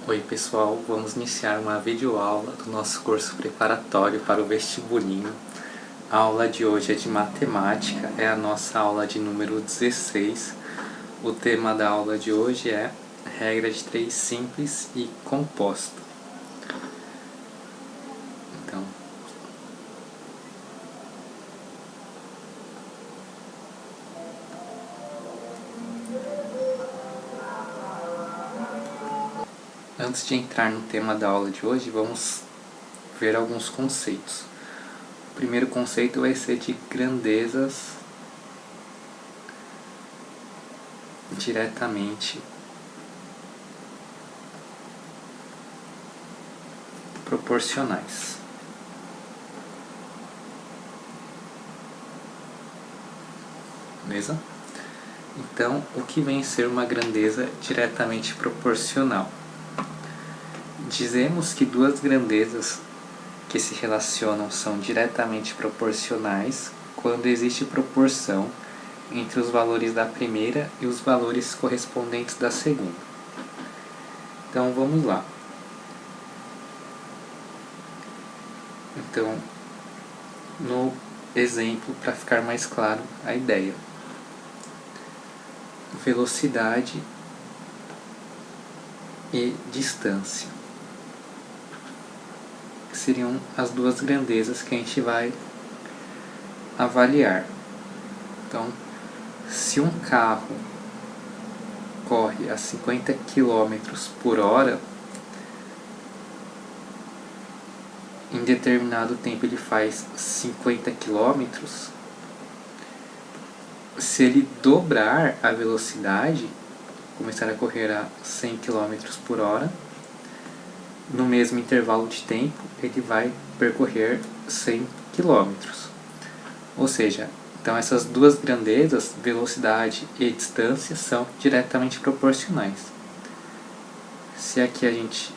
Oi pessoal, vamos iniciar uma videoaula do nosso curso preparatório para o vestibulinho. A aula de hoje é de matemática, é a nossa aula de número 16. O tema da aula de hoje é regra de 3 simples e composta. Então, antes de entrar no tema da aula de hoje, vamos ver alguns conceitos. O primeiro conceito vai ser de grandezas diretamente proporcionais. Beleza? Então, o que vem a ser uma grandeza diretamente proporcional? Dizemos que duas grandezas que se relacionam são diretamente proporcionais quando existe proporção entre os valores da primeira e os valores correspondentes da segunda. Então, vamos lá. Então, no exemplo, para ficar mais claro a ideia. Velocidade e distância seriam as duas grandezas que a gente vai avaliar. Então, se um carro corre a 50 km por hora, em determinado tempo ele faz 50 km, se ele dobrar a velocidade, começar a correr a 100 km por hora, no mesmo intervalo de tempo, ele vai percorrer 100 km. Ou seja, então essas duas grandezas, velocidade e distância, são diretamente proporcionais. Se aqui a gente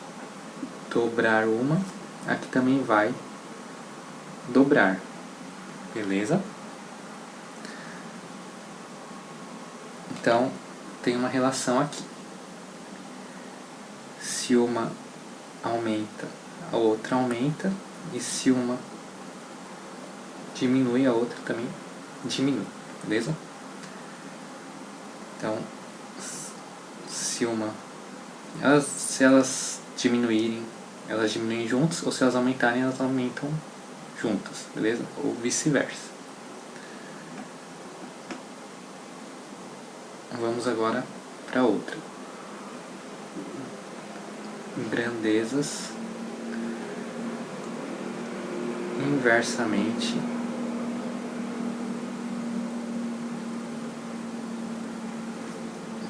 dobrar uma, aqui também vai dobrar. Beleza? Então, tem uma relação aqui. Se uma aumenta, a outra aumenta, e se uma diminui, a outra também diminui, beleza? Então, se elas diminuírem, elas diminuem juntas, ou se elas aumentarem, elas aumentam juntas, beleza? Ou vice-versa. Vamos agora para outra. Grandezas inversamente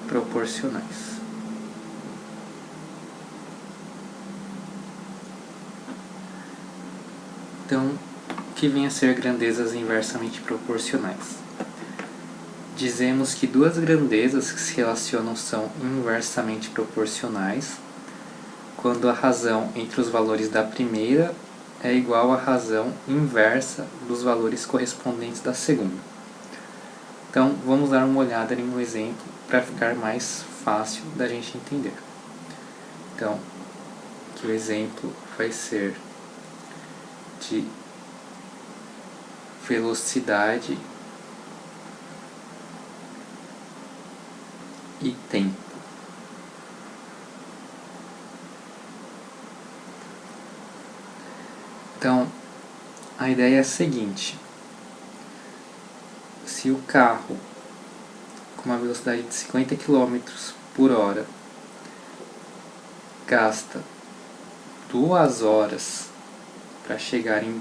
proporcionais. Então, o que vem a ser grandezas inversamente proporcionais? Dizemos que duas grandezas que se relacionam são inversamente proporcionais quando a razão entre os valores da primeira é igual à razão inversa dos valores correspondentes da segunda. Então, vamos dar uma olhada no exemplo para ficar mais fácil da gente entender. Então, aqui o exemplo vai ser de velocidade e tempo. Então, a ideia é a seguinte: se o carro com uma velocidade de 50 km por hora gasta 2 horas para chegar em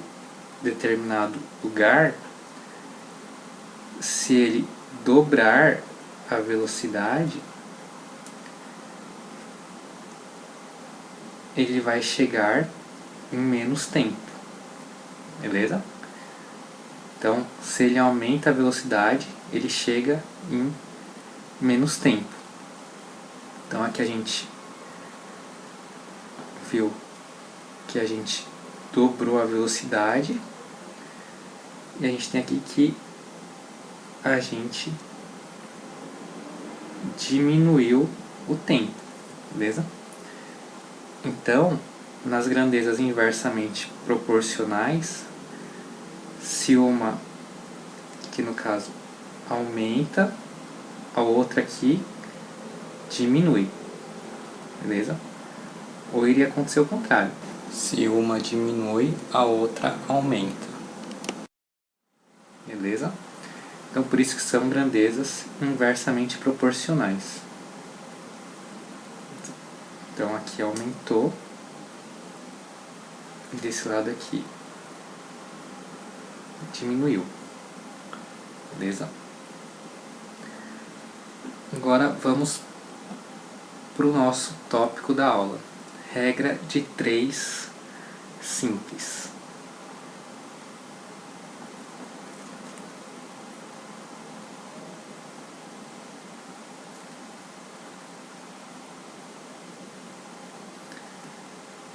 determinado lugar, se ele dobrar a velocidade, ele vai chegar em menos tempo, beleza? Então, se ele aumenta a velocidade, ele chega em menos tempo. Então, aqui a gente viu que a gente dobrou a velocidade e a gente tem aqui que a gente diminuiu o tempo, beleza? Então, nas grandezas inversamente proporcionais, se uma, que no caso, aumenta, a outra aqui diminui, beleza? Ou iria acontecer o contrário. Se uma diminui, a outra aumenta. Beleza? Então, por isso que são grandezas inversamente proporcionais. Então, aqui aumentou. Desse lado aqui diminuiu. Beleza? Agora, vamos para o nosso tópico da aula. Regra de 3 simples.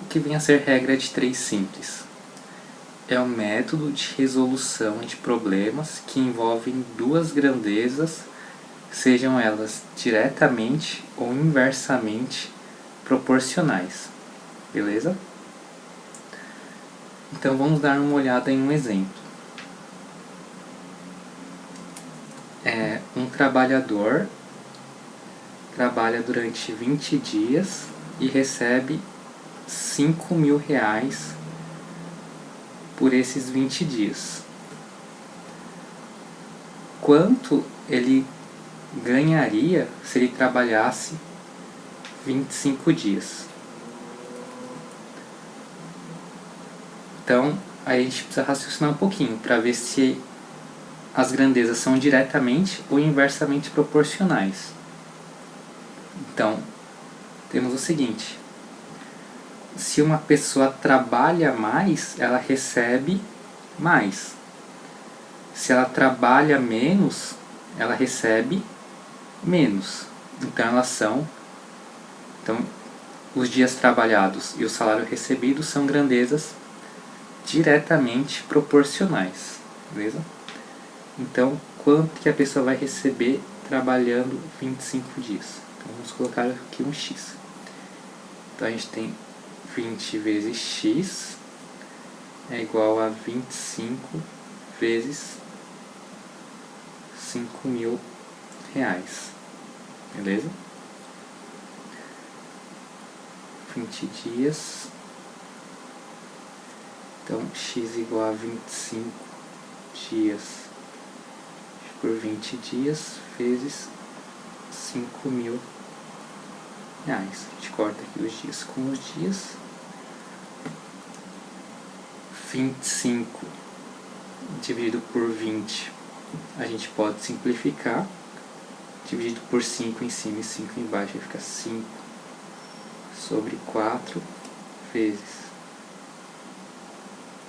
O que vem a ser regra de 3 simples? É um método de resolução de problemas que envolvem duas grandezas, sejam elas diretamente ou inversamente proporcionais. Beleza? Então vamos dar uma olhada em um exemplo. Um trabalhador trabalha durante 20 dias e recebe 5.000 reais por esses 20 dias. Quanto ele ganharia se ele trabalhasse 25 dias? Então, aí a gente precisa raciocinar um pouquinho para ver se as grandezas são diretamente ou inversamente proporcionais. Então, temos o seguinte: se uma pessoa trabalha mais, ela recebe mais. Se ela trabalha menos, ela recebe menos. Então, os dias trabalhados e o salário recebido são grandezas diretamente proporcionais. Beleza? Então, quanto que a pessoa vai receber trabalhando 25 dias? Então, vamos colocar aqui um x. Então, a gente tem 20 vezes x é igual a 25 vezes 5.000 reais. Beleza? 20 dias. Então, x igual a 25 dias por 20 dias vezes 5.000 reais. A gente corta aqui os dias com os dias. 25 dividido por 20, a gente pode simplificar. Dividido por 5 em cima e 5 embaixo, vai ficar 5 sobre 4 vezes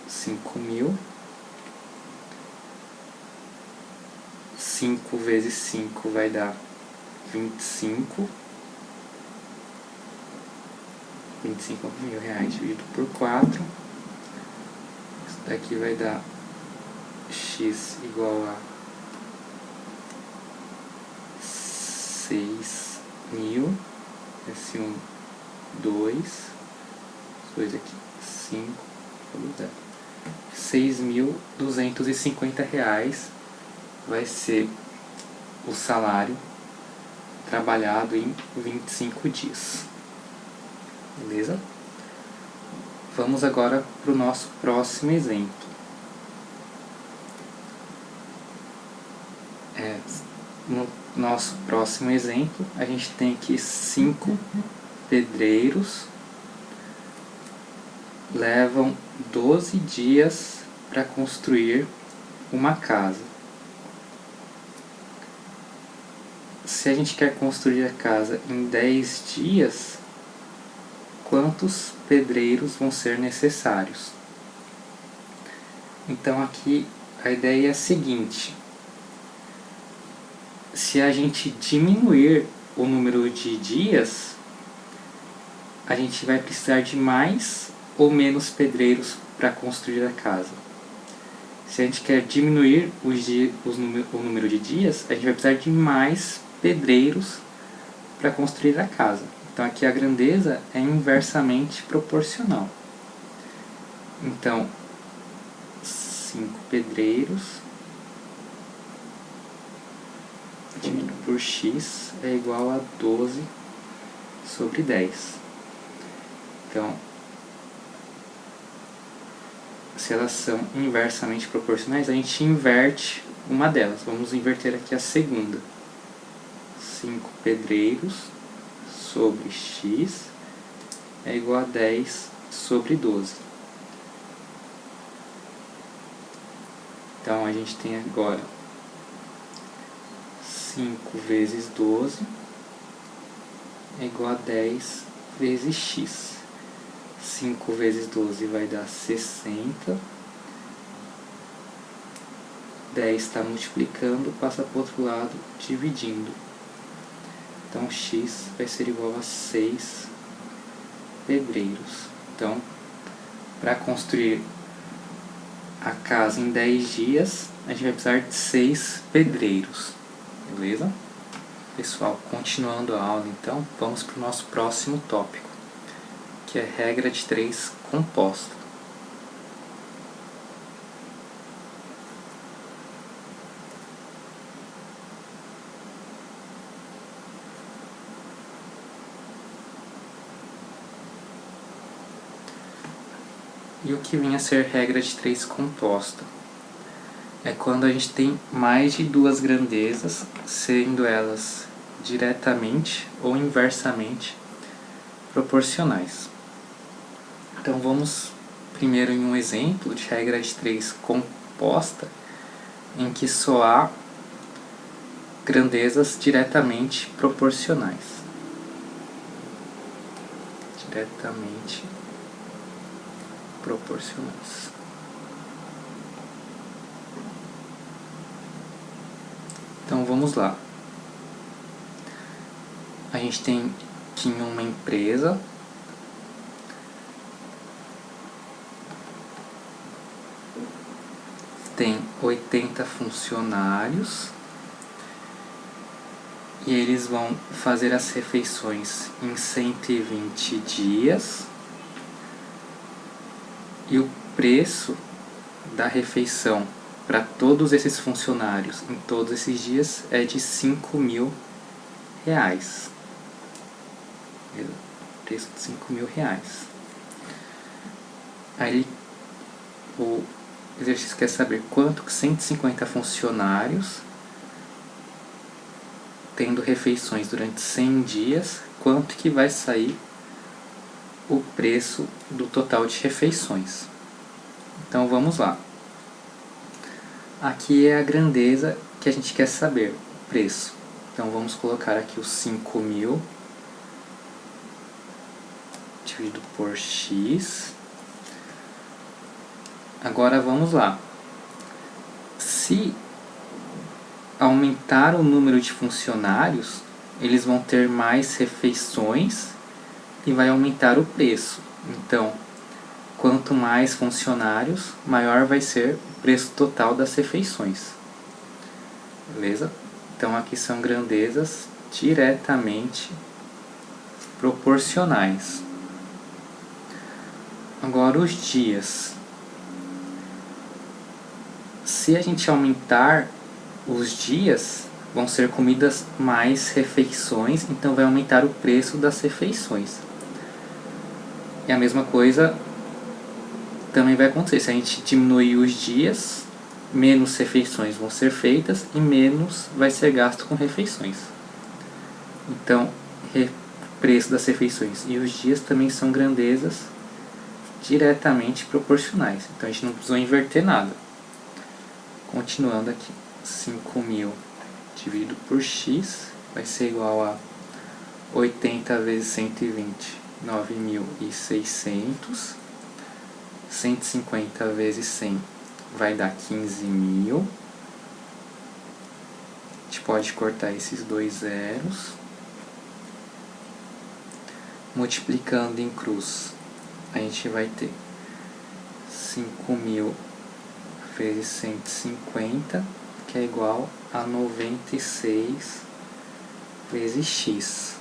5.000. 5 vezes 5 vai dar 25. 25.000 reais dividido por 4. Isso daqui vai dar x igual a 6.000. Esse 1, 2. 2 aqui, 5. Vamos dar 6.250 reais vai ser o salário trabalhado em 25 dias. Beleza? Vamos agora para o nosso próximo exemplo. No nosso próximo exemplo, a gente tem aqui 5 pedreiros levam 12 dias para construir uma casa. Se a gente quer construir a casa em 10 dias, quantos pedreiros vão ser necessários? Então aqui a ideia é a seguinte: se a gente diminuir o número de dias, a gente vai precisar de mais ou menos pedreiros para construir a casa. Se a gente quer diminuir o número de dias, a gente vai precisar de mais pedreiros para construir a casa. Então aqui a grandeza é inversamente proporcional. Então, 5 pedreiros dividido por x é igual a 12 sobre 10. Então, se elas são inversamente proporcionais, a gente inverte uma delas. Vamos inverter aqui a segunda. 5 pedreiros sobre x é igual a 10 sobre 12. Então, a gente tem agora 5 vezes 12 é igual a 10 vezes x. 5 vezes 12 vai dar 60. 10 está multiplicando, passa para o outro lado, dividindo. Então, x vai ser igual a 6 pedreiros. Então, para construir a casa em 10 dias, a gente vai precisar de 6 pedreiros. Beleza? Pessoal, continuando a aula, então, vamos para o nosso próximo tópico, que é regra de 3 composta. E o que vem a ser regra de 3 composta? É quando a gente tem mais de duas grandezas, sendo elas diretamente ou inversamente proporcionais. Então vamos primeiro em um exemplo de regra de 3 composta, em que só há grandezas diretamente proporcionais. Diretamente proporcionais. Então vamos lá. A gente tem aqui uma empresa tem 80 funcionários e eles vão fazer as refeições em 120 dias e o preço da refeição para todos esses funcionários em todos esses dias é de R$5.000. Preço de R$5.000. Aí o exercício quer saber quanto que 150 funcionários, tendo refeições durante 100 dias, quanto que vai sair o preço do total de refeições. Então vamos lá. Aqui é a grandeza que a gente quer saber, o preço. Então vamos colocar aqui os 5.000 dividido por x. Agora vamos lá. Se aumentar o número de funcionários, eles vão ter mais refeições e vai aumentar o preço. Então, quanto mais funcionários, maior vai ser o preço total das refeições. Beleza? Então aqui são grandezas diretamente proporcionais. Agora os dias. Se a gente aumentar os dias, vão ser comidas mais refeições, então vai aumentar o preço das refeições. E a mesma coisa também vai acontecer. Se a gente diminuir os dias, menos refeições vão ser feitas e menos vai ser gasto com refeições. Então, preço das refeições e os dias também são grandezas diretamente proporcionais. Então a gente não precisou inverter nada. Continuando aqui, 5.000 dividido por x vai ser igual a 80 vezes 120, 9.600. 150 vezes 100 vai dar 15.000. A gente pode cortar esses dois zeros. Multiplicando em cruz, a gente vai ter 5.000 vezes 150, que é igual a 96 vezes x.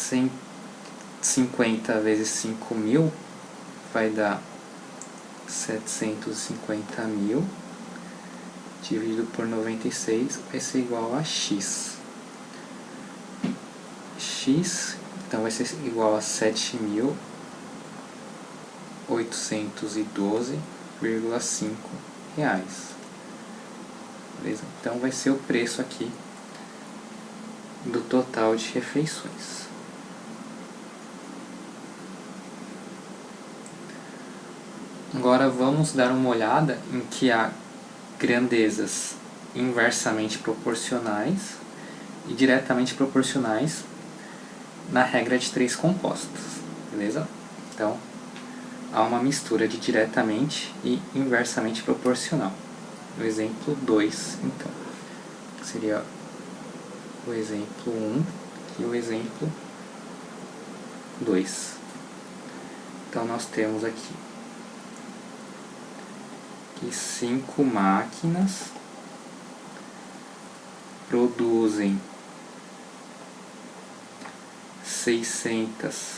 150 vezes 5.000 vai dar 750.000, dividido por 96 vai ser igual a x. X, então vai ser igual a 7.812,5 reais. Beleza? Então vai ser o preço aqui do total de refeições. Agora vamos dar uma olhada em que há grandezas inversamente proporcionais e diretamente proporcionais na regra de 3 compostos, beleza? Então, há uma mistura de diretamente e inversamente proporcional. O exemplo 2, então, seria o exemplo 1 e o exemplo 2. Então, nós temos aqui que 5 máquinas produzem 600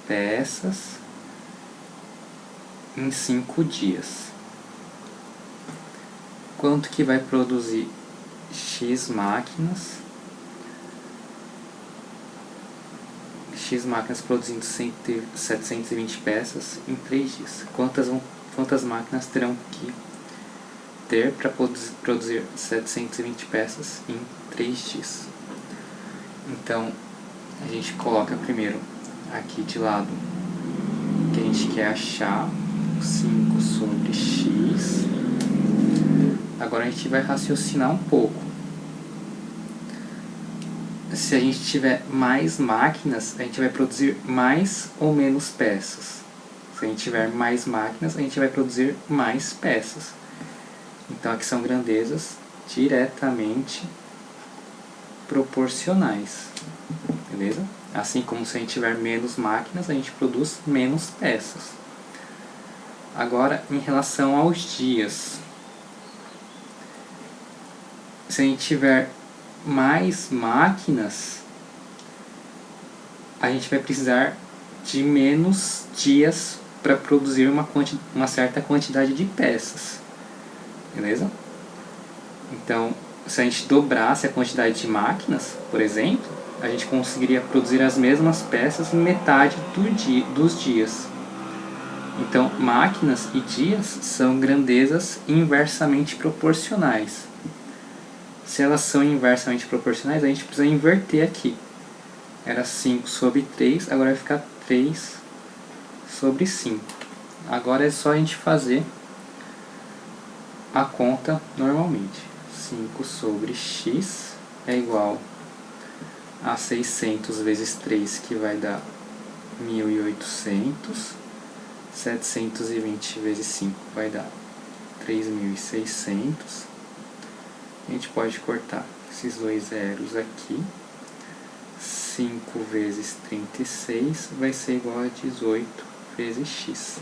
peças em 5 dias. Quanto que vai produzir X máquinas? X máquinas produzindo 720 peças em 3 dias. Quantas máquinas terão que ter para produzir 720 peças em 3 dias? Então, a gente coloca primeiro aqui de lado que a gente quer achar 5 sobre x. Agora a gente vai raciocinar um pouco. Se a gente tiver mais máquinas, a gente vai produzir mais ou menos peças. Se a gente tiver mais máquinas, a gente vai produzir mais peças. Então aqui são grandezas diretamente proporcionais, beleza? Assim como se a gente tiver menos máquinas, a gente produz menos peças. Agora, em relação aos dias, se a gente tiver mais máquinas, a gente vai precisar de menos dias para produzir uma certa quantidade de peças, beleza? Então, se a gente dobrasse a quantidade de máquinas, por exemplo, a gente conseguiria produzir as mesmas peças em metade dos dias. Então, máquinas e dias são grandezas inversamente proporcionais. Se elas são inversamente proporcionais, a gente precisa inverter aqui. Era 5 sobre 3, agora vai ficar 3 sobre 5. Agora é só a gente fazer a conta normalmente. 5 sobre x é igual a 600 vezes 3, que vai dar 1.800. 720 vezes 5 vai dar 3.600. A gente pode cortar esses dois zeros aqui. 5 vezes 36 vai ser igual a 18 vezes x.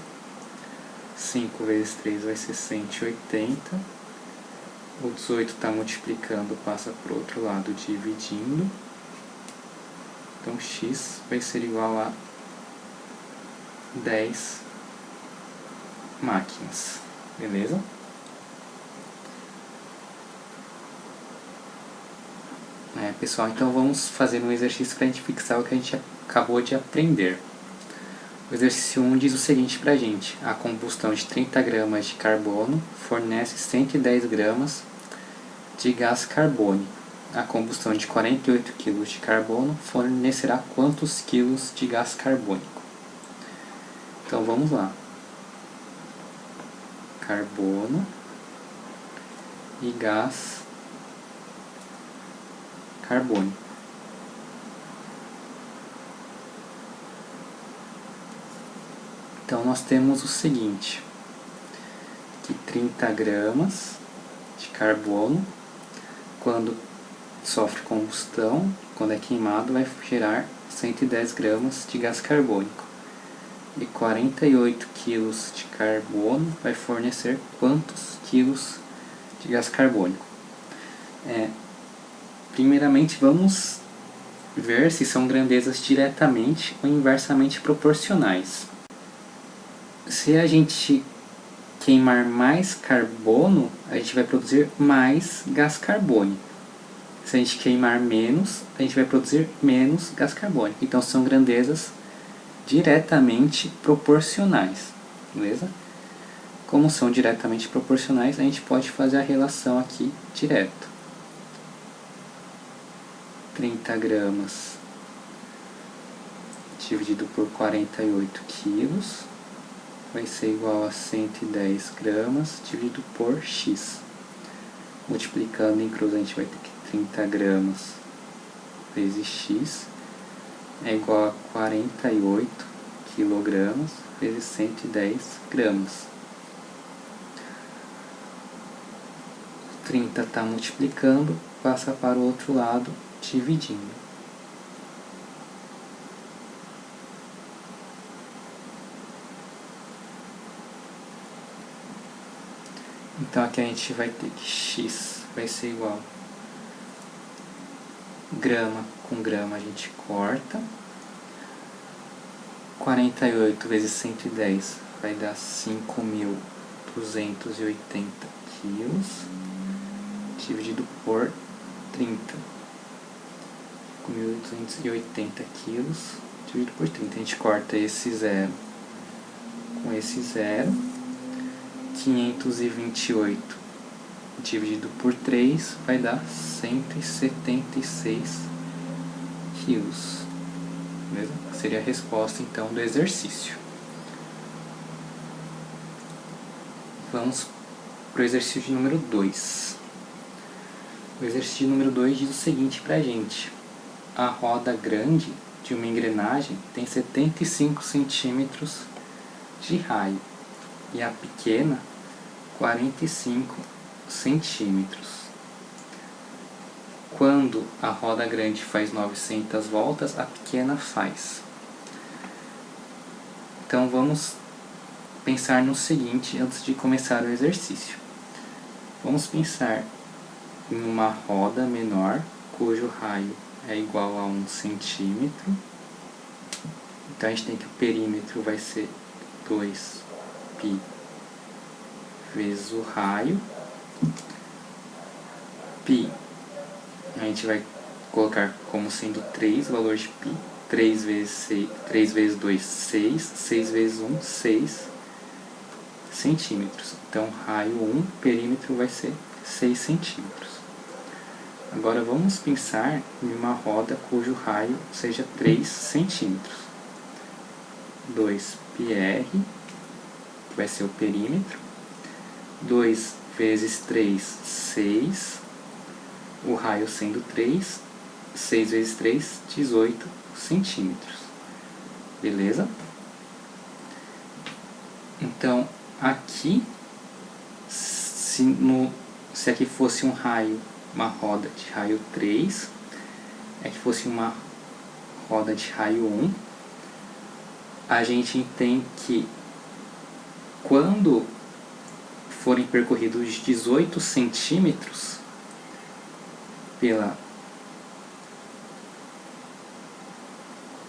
5 vezes 3 vai ser 180. O 18 está multiplicando, passa para o outro lado dividindo. Então x vai ser igual a 10 máquinas, beleza? Pessoal, então vamos fazer um exercício para a gente fixar o que a gente acabou de aprender. O exercício 1 diz o seguinte para a gente: a combustão de 30 gramas de carbono fornece 110 gramas de gás carbônico. A combustão de 48 kg de carbono fornecerá quantos quilos de gás carbônico? Então vamos lá. Carbono e gás carbônico. Então nós temos o seguinte, que 30 gramas de carbono, quando sofre combustão, quando é queimado, vai gerar 110 gramas de gás carbônico. E 48 quilos de carbono vai fornecer quantos quilos de gás carbônico? Primeiramente, vamos ver se são grandezas diretamente ou inversamente proporcionais. Se a gente queimar mais carbono, a gente vai produzir mais gás carbônico. Se a gente queimar menos, a gente vai produzir menos gás carbônico. Então são grandezas diretamente proporcionais, beleza? Como são diretamente proporcionais, a gente pode fazer a relação aqui direto. 30 gramas dividido por 48 quilos vai ser igual a 110 gramas dividido por x. Multiplicando em cruz, a gente vai ter que 30 gramas vezes x é igual a 48 quilogramas vezes 110 gramas. 30 está multiplicando, passa para o outro lado, dividindo. Então aqui a gente vai ter que x vai ser igual grama com grama a gente corta. 48 vezes 110 vai dar 5.280 quilos, dividido por 30. 5.280 quilos, dividido por 30. A gente corta esse zero com esse zero. 528 dividido por 3 vai dar 176 quilos. Beleza? Seria a resposta então do exercício. Vamos para o exercício de número 2. O exercício de número 2 diz o seguinte para a gente: a roda grande de uma engrenagem tem 75 centímetros de raio e a pequena 45 centímetros. Quando a roda grande faz 900 voltas, a pequena faz. Então vamos pensar no seguinte antes de começar o exercício. Vamos pensar em uma roda menor cujo raio é igual a 1 centímetro. Então a gente tem que o perímetro vai ser 2π vezes o raio. Π a gente vai colocar como sendo 3, o valor de π. 3 vezes 2, 6. 6 vezes 1, 6 centímetros. Então, raio 1, perímetro vai ser 6 centímetros. Agora, vamos pensar em uma roda cujo raio seja 3 centímetros. 2πr, que vai ser o perímetro. 2 vezes 3, 6. O raio sendo 3, 6 vezes 3, 18 centímetros. Beleza? Então, aqui, se aqui fosse um raio, uma roda de raio 3, aqui fosse uma roda de raio 1, a gente tem que, quando forem percorridos 18 centímetros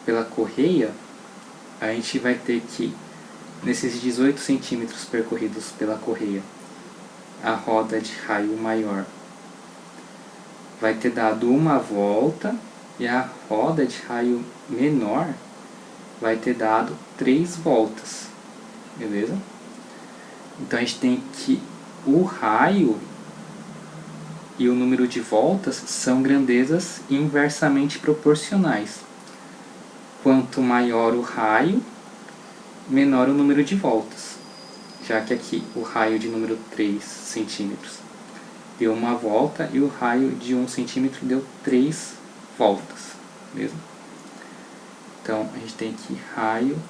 pela correia, a gente vai ter que, nesses 18 centímetros percorridos pela correia, a roda de raio maior vai ter dado uma volta e a roda de raio menor vai ter dado 3 voltas. Beleza? Então a gente tem que o raio e o número de voltas são grandezas inversamente proporcionais. Quanto maior o raio, menor o número de voltas. Já que aqui o raio de número 3 centímetros deu uma volta e o raio de 1 centímetro deu 3 voltas. Beleza? Então a gente tem que raio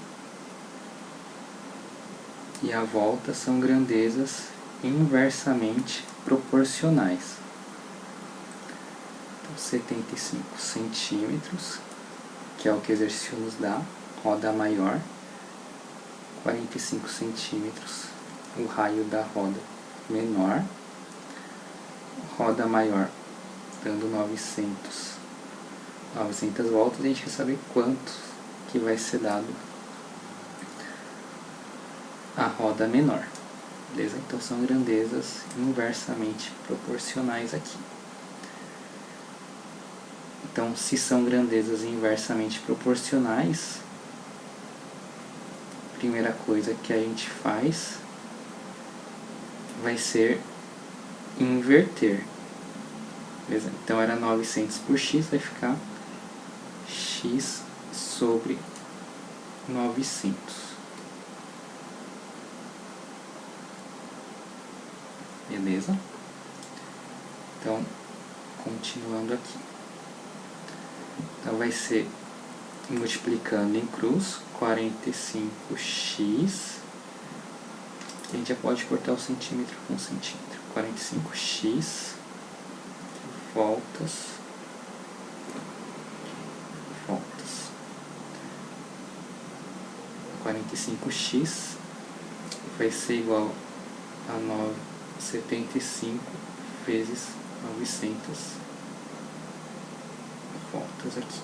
e a volta são grandezas inversamente proporcionais. 75 centímetros, que é o que o exercício nos dá, roda maior, 45 centímetros, o raio da roda menor, roda maior, dando 900 900 voltas, a gente quer saber quanto que vai ser dado a roda menor. Beleza? Então são grandezas inversamente proporcionais aqui. Então, se são grandezas inversamente proporcionais, a primeira coisa que a gente faz vai ser inverter. Beleza? Então era 900 por x, vai ficar x sobre 900. Beleza? Então, continuando aqui. Então vai ser, multiplicando em cruz, 45x. A gente já pode cortar o centímetro com centímetro. 45x voltas. 45x vai ser igual a 75 vezes 900 voltas aqui.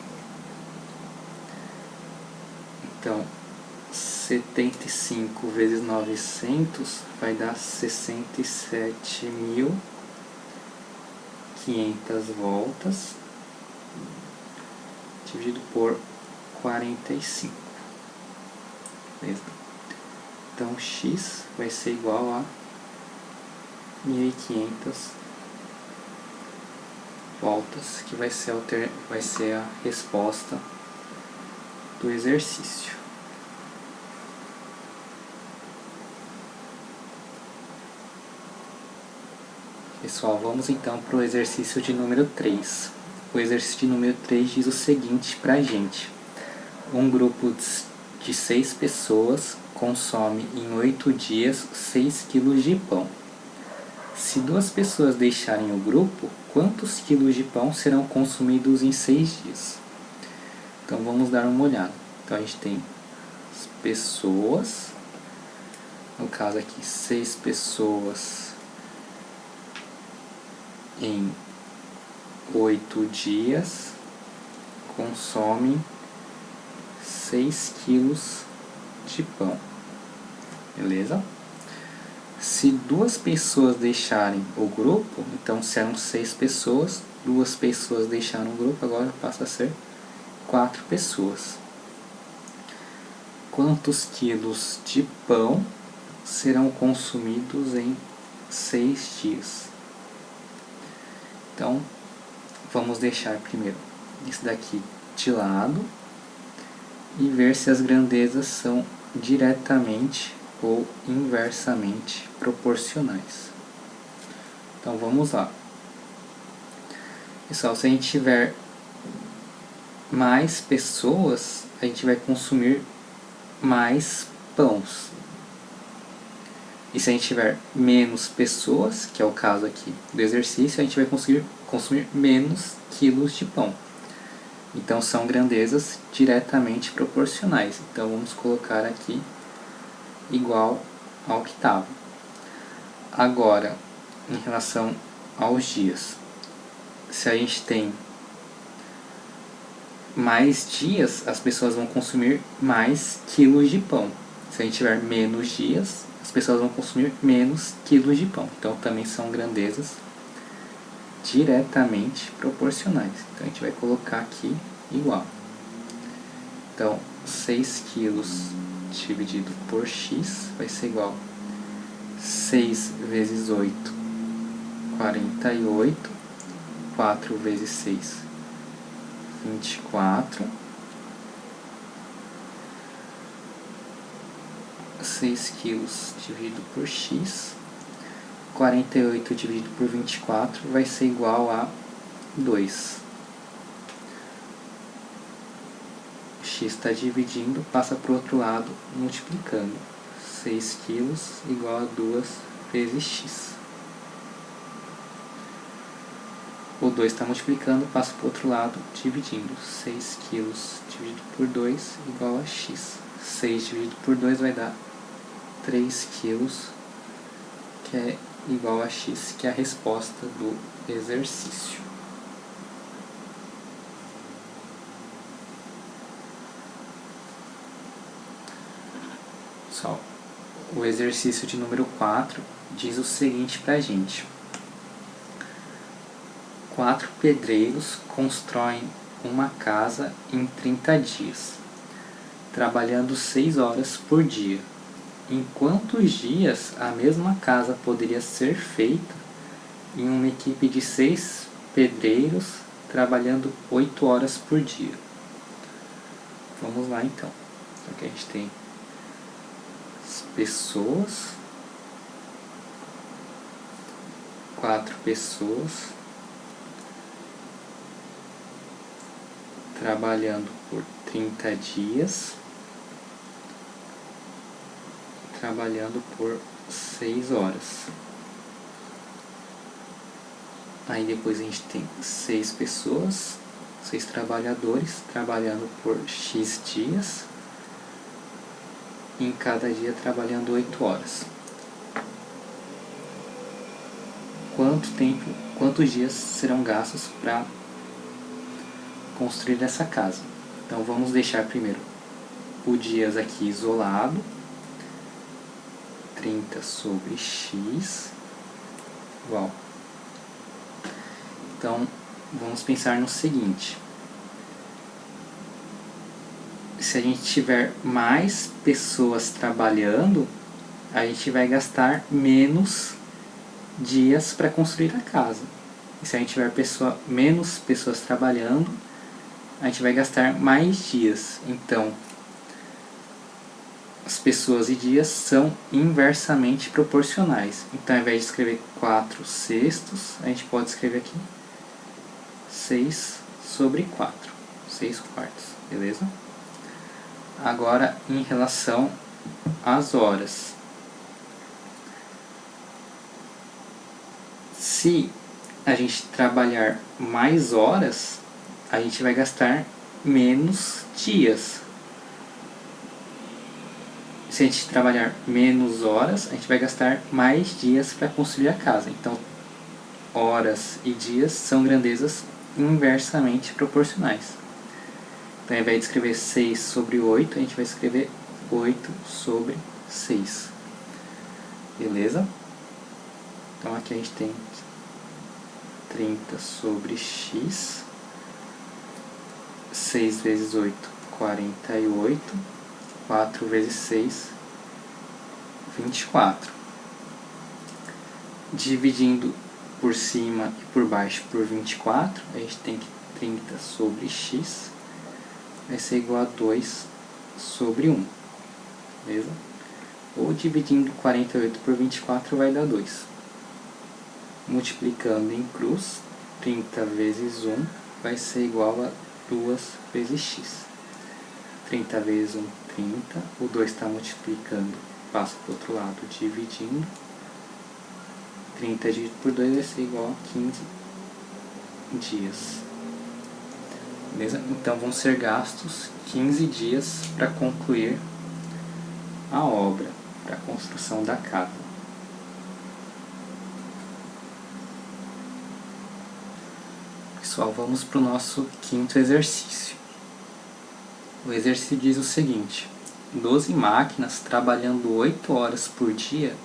Então, 75 vezes 900 vai dar 67.500 voltas dividido por 45. Beleza? Então, x vai ser igual a 1.500 voltas, que vai ser a resposta do exercício. Pessoal, vamos então para o exercício de número 3. O exercício de número 3 diz o seguinte para a gente. Um grupo de 6 pessoas consome em 8 dias 6 kg de pão. Se 2 pessoas deixarem o grupo, quantos quilos de pão serão consumidos em 6 dias? Então vamos dar uma olhada. Então a gente tem as pessoas, no caso aqui 6 pessoas em 8 dias consomem 6 quilos de pão. Beleza? Se 2 pessoas deixarem o grupo, então serão 6 pessoas, 2 pessoas deixaram o grupo, agora passa a ser 4 pessoas. Quantos quilos de pão serão consumidos em 6 dias? Então, vamos deixar primeiro isso daqui de lado e ver se as grandezas são diretamente ou inversamente proporcionais. Então vamos lá. Pessoal, se a gente tiver mais pessoas, a gente vai consumir mais pães. E se a gente tiver menos pessoas, que é o caso aqui do exercício, a gente vai conseguir consumir menos quilos de pão. Então são grandezas diretamente proporcionais. Então vamos colocar aqui igual ao que estava. Agora, em relação aos dias, se a gente tem mais dias, as pessoas vão consumir mais quilos de pão. Se a gente tiver menos dias, as pessoas vão consumir menos quilos de pão. Então também são grandezas diretamente proporcionais. Então a gente vai colocar aqui igual. Então 6 quilos dividido por x vai ser igual a 6 vezes 8, 48, 4 vezes 6, 24, 6 quilos dividido por x, 48 dividido por 24 vai ser igual a 2. O x está dividindo, passa para o outro lado, multiplicando. 6 quilos igual a 2 vezes x. O 2 está multiplicando, passa para o outro lado, dividindo. 6 quilos dividido por 2 igual a x. 6 dividido por 2 vai dar 3 quilos, que é igual a x, que é a resposta do exercício. pessoal, o exercício de número 4 diz o seguinte pra gente: 4 pedreiros constroem uma casa em 30 dias, trabalhando 6 horas por dia. Em quantos dias a mesma casa poderia ser feita em uma equipe de 6 pedreiros trabalhando 8 horas por dia? Vamos lá então. Aqui a gente tem as pessoas, 4 pessoas trabalhando por 30 dias, trabalhando por 6 horas. Aí depois a gente tem 6 pessoas, 6 trabalhadores trabalhando por X dias, em cada dia trabalhando 8 horas. Quantos dias serão gastos para construir essa casa? Então vamos deixar primeiro o dias aqui isolado, 30 sobre x igual. Então vamos pensar no seguinte: se a gente tiver mais pessoas trabalhando, a gente vai gastar menos dias para construir a casa. E se a gente tiver menos pessoas trabalhando, a gente vai gastar mais dias. Então, as pessoas e dias são inversamente proporcionais. Então, ao invés de escrever 4 sextos, a gente pode escrever aqui 6 sobre 4, 6 quartos, beleza? Agora, em relação às horas. Se a gente trabalhar mais horas, a gente vai gastar menos dias. Se a gente trabalhar menos horas, a gente vai gastar mais dias para construir a casa. Então, horas e dias são grandezas inversamente proporcionais. Então, ao invés de escrever 6 sobre 8, a gente vai escrever 8 sobre 6. Beleza? Então, aqui a gente tem 30 sobre x, 6 vezes 8, 48, 4 vezes 6, 24. Dividindo por cima e por baixo por 24, a gente tem que 30 sobre x vai ser igual a 2 sobre 1, beleza? Ou dividindo 48 por 24 vai dar 2. Multiplicando em cruz, 30 vezes 1 vai ser igual a 2 vezes x. 30 vezes 1, 30. O 2 está multiplicando, passa para o outro lado, dividindo. 30 dividido por 2 vai ser igual a 15 dias. Beleza? Então vão ser gastos 15 dias para concluir a obra, para a construção da casa. Pessoal, vamos para o nosso quinto exercício. O exercício diz o seguinte: 12 máquinas trabalhando 8 horas por dia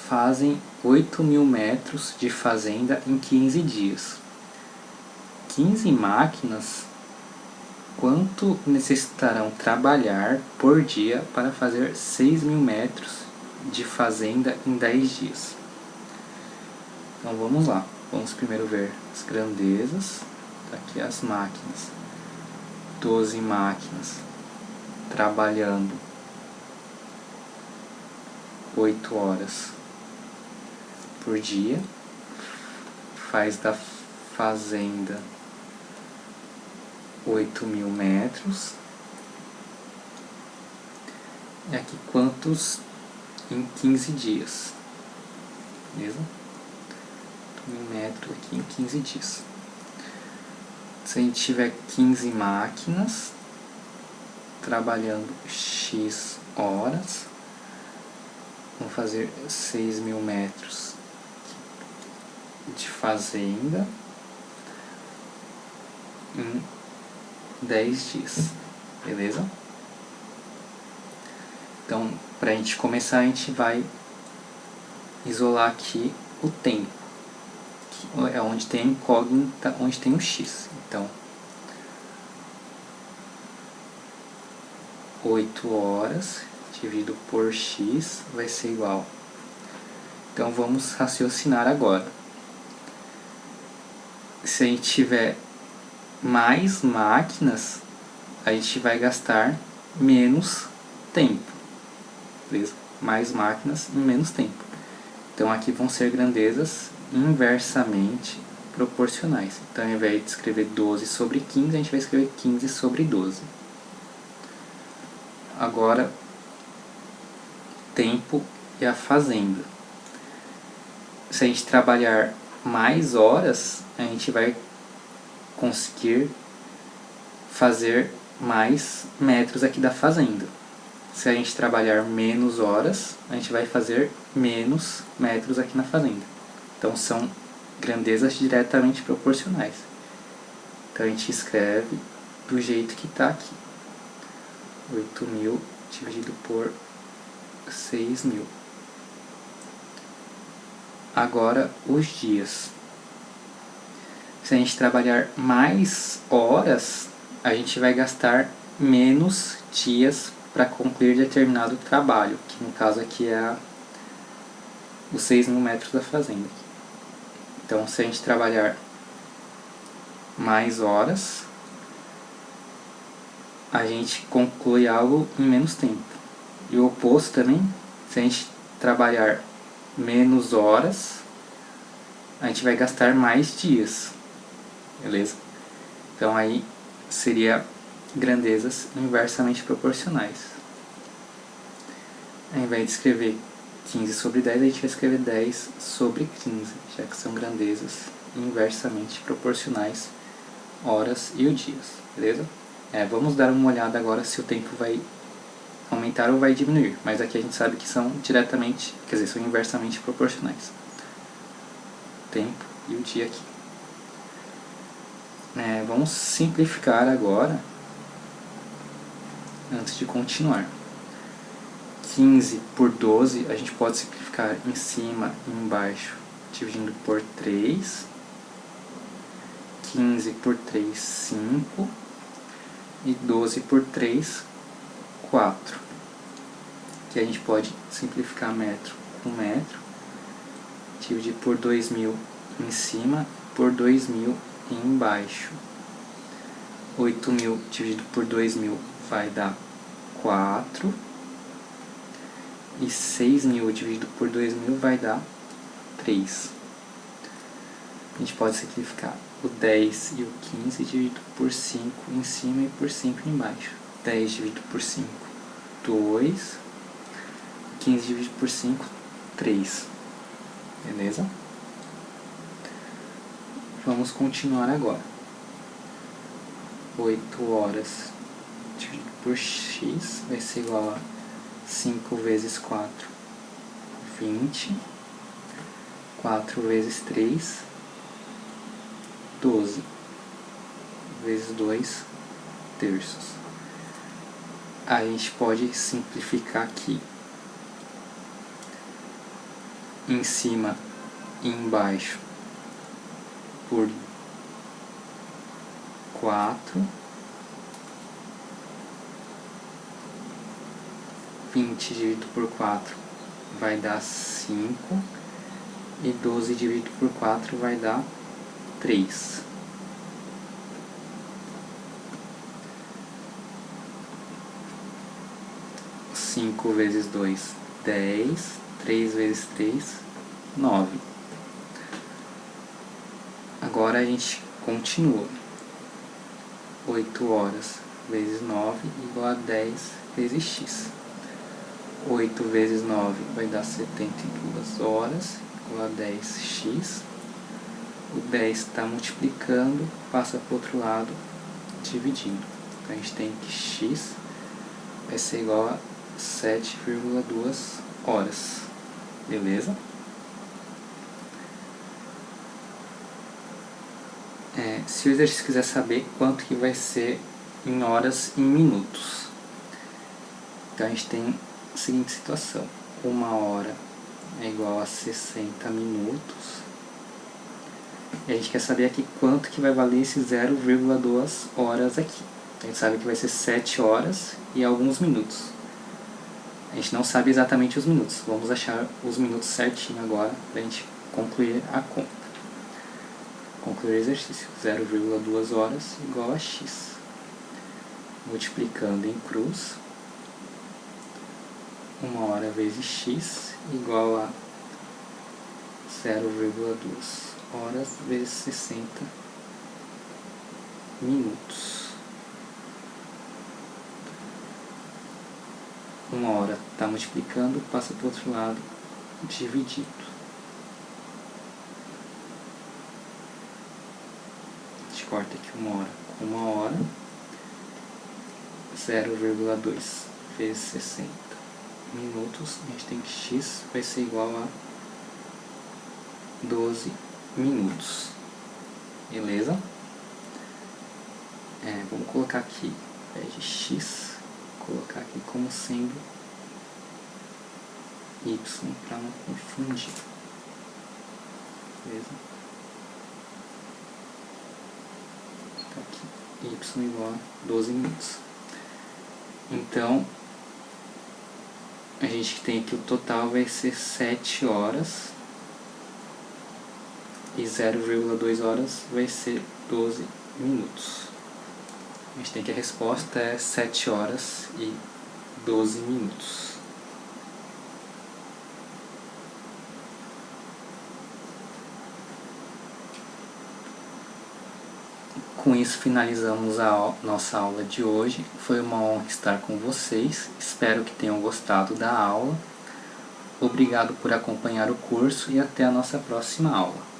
fazem 8.000 metros de fazenda em 15 dias. 15 máquinas, quanto necessitarão trabalhar por dia para fazer 6.000 metros de fazenda em 10 dias? Então vamos lá. Vamos primeiro ver as grandezas. Tá aqui as máquinas. 12 máquinas trabalhando 8 horas por dia. Faz da fazenda 8.000 metros. E aqui quantos em 15 dias? Beleza? 1.000 metros aqui em 15 dias. Se a gente tiver 15 máquinas trabalhando X horas, vamos fazer 6.000 metros de fazenda em 10 dias, beleza? Então, para a gente começar, a gente vai isolar aqui o tempo, que é onde tem a incógnita, onde tem o x. Então, 8 horas dividido por x vai ser igual. Então, vamos raciocinar agora. Se a gente tiver mais máquinas, a gente vai gastar menos tempo. Beleza? Mais máquinas em menos tempo. Então, aqui vão ser grandezas inversamente proporcionais. Então, ao invés de escrever 12 sobre 15, a gente vai escrever 15 sobre 12. Agora, tempo e a fazenda. Se a gente trabalhar mais horas, a gente vai conseguir fazer mais metros aqui da fazenda. Se a gente trabalhar menos horas, a gente vai fazer menos metros aqui na fazenda. Então, são grandezas diretamente proporcionais. Então, a gente escreve do jeito que está aqui. 8.000 dividido por 6.000. Agora, os dias. Se a gente trabalhar mais horas, a gente vai gastar menos dias para concluir determinado trabalho, que no caso aqui é os 6.000 metros da fazenda. Então, se a gente trabalhar mais horas, a gente conclui algo em menos tempo. E o oposto também, se a gente trabalhar menos horas, a gente vai gastar mais dias. Beleza? Então aí seria grandezas inversamente proporcionais. Ao invés de escrever 15 sobre 10, a gente vai escrever 10 sobre 15, já que são grandezas inversamente proporcionais, horas e os dias. Beleza? Vamos dar uma olhada agora se o tempo vai aumentar ou vai diminuir, mas aqui a gente sabe que são diretamente, quer dizer, são inversamente proporcionais. O tempo e o dia aqui. Vamos simplificar agora, antes de continuar. 15 por 12, a gente pode simplificar em cima e embaixo, dividindo por 3. 15 por 3, 5. E 12 por 3, 4. Que a gente pode simplificar metro com metro, dividir por 2.000 em cima, por 2.000 embaixo. 8.000 dividido por 2.000 vai dar 4. E 6.000 dividido por 2.000 vai dar 3. A gente pode simplificar o 10 e o 15 dividido por 5 em cima e por 5 embaixo. 10 dividido por 5, 2. 15 dividido por 5, 3. Beleza? Vamos continuar agora. 8 horas dividido por x vai ser igual a 5 vezes 4, 20. 4 vezes 3, 12. Vezes 2 terços. A gente pode simplificar aqui. Em cima e embaixo por 4. 20 dividido por 4 vai dar 5. E 12 dividido por 4 vai dar 3. Cinco vezes 2, 10. 3 vezes 3, 9. Agora a gente continua. 8 horas vezes 9 igual a 10 vezes x. 8 vezes 9 vai dar 72 horas, igual a 10x. O 10 está multiplicando, passa para o outro lado, dividindo. Então a gente tem que x vai ser igual a 7,2 horas. Beleza? Se o exercício quiser saber quanto que vai ser em horas e em minutos. Então a gente tem seguinte situação: 1 hora é igual a 60 minutos. E a gente quer saber aqui quanto que vai valer esse 0,2 horas aqui. A gente sabe que vai ser 7 horas e alguns minutos. A gente não sabe exatamente os minutos. Vamos achar os minutos certinho agora para a gente concluir a conta. Concluir o exercício. 0,2 horas igual a x. Multiplicando em cruz. 1 hora vezes x igual a 0,2 horas vezes 60 minutos. 1 hora está multiplicando, passa para o outro lado, dividido. A gente corta aqui 1 hora com 1 hora. 0,2 vezes 60 minutos. A gente tem que x vai ser igual a 12 minutos. Beleza? Vamos colocar aqui, ao invés de x, colocar aqui como sendo y, para não confundir. Beleza? Tá aqui, y igual a 12 minutos. Então, a gente tem aqui o total vai ser 7 horas. E 0,2 horas vai ser 12 minutos. A gente tem que a resposta é 7 horas e 12 minutos. Com isso finalizamos a nossa aula de hoje. Foi uma honra estar com vocês. Espero que tenham gostado da aula. Obrigado por acompanhar o curso e até a nossa próxima aula.